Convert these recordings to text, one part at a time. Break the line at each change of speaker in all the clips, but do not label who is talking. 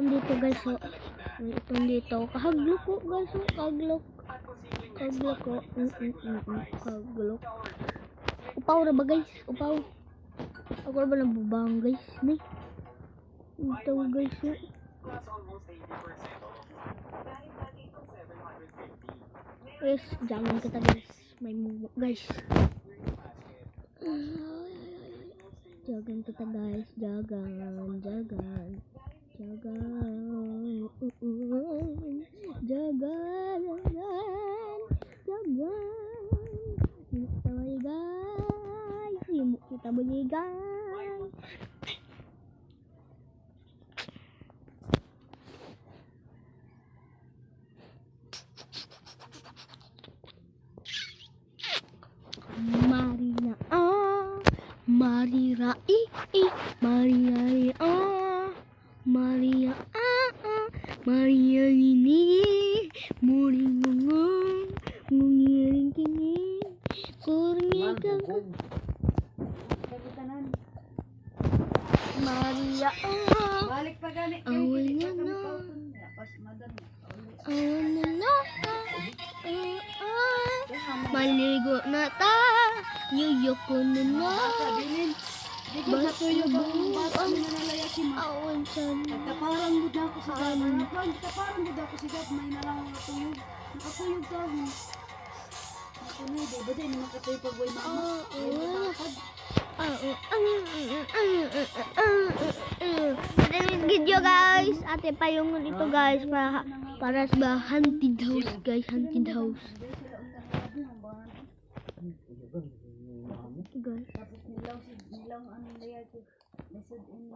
Dito guys, so itong dito kahaglok ko guys, so kahaglok ko kahaglok. Upaw na ba guys, upaw ako na ba nabubang guys ni ito guys, so yes, jangan kita guys, may mumuk guys, jagan kita guys, jagan jagan kita bunyi guys. Marina Marira Maria Maria Maria ini muring mungiring kini kurangnya Maria
balik pa gani
awalnya na maligo na ta yuyok ko na na
di ko sa tuyo bang bata na nalayasin mo
awan san
nakaparang gud ako sa gaban nakaparang gud ako sa gab may nalang natuyog nakatuyog ka ako na di ba din makatuyog pag way mama
video guys, ate pa yung dito guys para sa haunted house guys, haunted house guys.
tapos nilaw ang layaki message in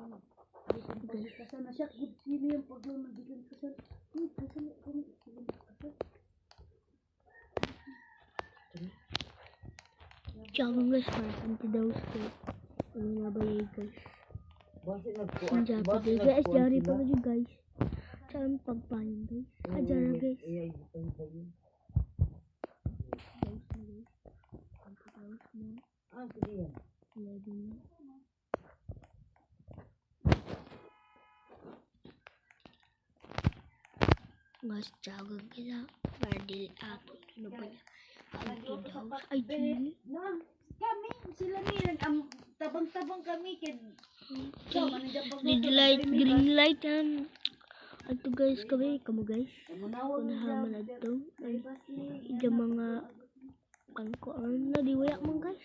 kasi na siya hindi yung paglo magdigan kasi kasi
Jangan guys, para haunted house guys. Ano nga ba yun guys? Sinja pa guys, jari pa rin guys. Saan pagpahin guys? Ajara guys. Guys, jaga kita. Bardil ato. Ano ba niya? Haunted house. Ay, Jimmy.
kami sila ni tabang-tabang kami kid
Red light, green light yan. Ato guys kami, kamu guys. Unahaman na ito. Ija mga kangkoan na diwayak mo guys.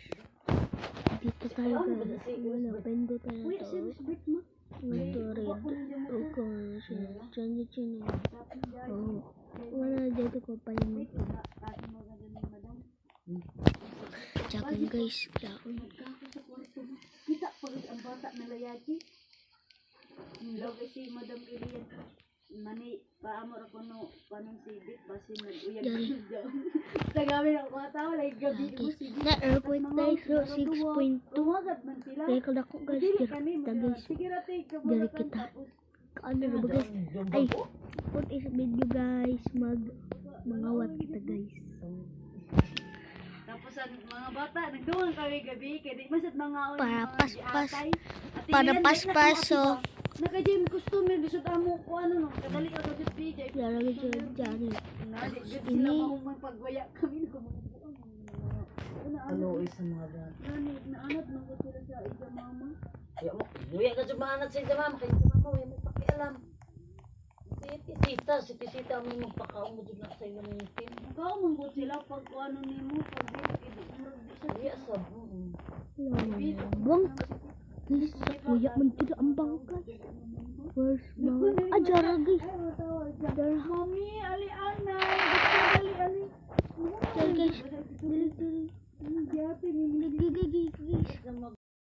Dito tayo guys. Wala, pendo tayo ito. Ito red. Oko, change. Wala dito ko pa yung ito. Jagan guys, jagan.
Kita pag ang bata na layaki. Daw kasi Madam Lilian mani paamor ako no panong sibit basi nag-uyag tagamin ako matawa like gabi mo sibit
na airport guys, so 6.2
tumagad man sila
kaya kada ko guys, guys dari kita ano na ba guys, ay put is video guys, mangawat kita guys.
Tapos ang mga bata nagduman kami gabi kaya di masad mga
para paspas so
naka-gym customer bisod amo ko ano no kadali ako sa PJ
yara gid jani
ini mahumang pagwaya kami no
ano isa mga
nani naanat man ko sila sa ija mama
ya mo duya ka jumaanat sa mama kay mama way mo pakialam si tita mo magpakaon mo jud na sa imo ni tin
ikaw man ko sila pag ano nimo pag
iya sab
bang guys, sa kuya man kita ang bangkas. First bang ajara guys.
Mami, ali-ana. Ali-ali.
Guys, dili. Guys.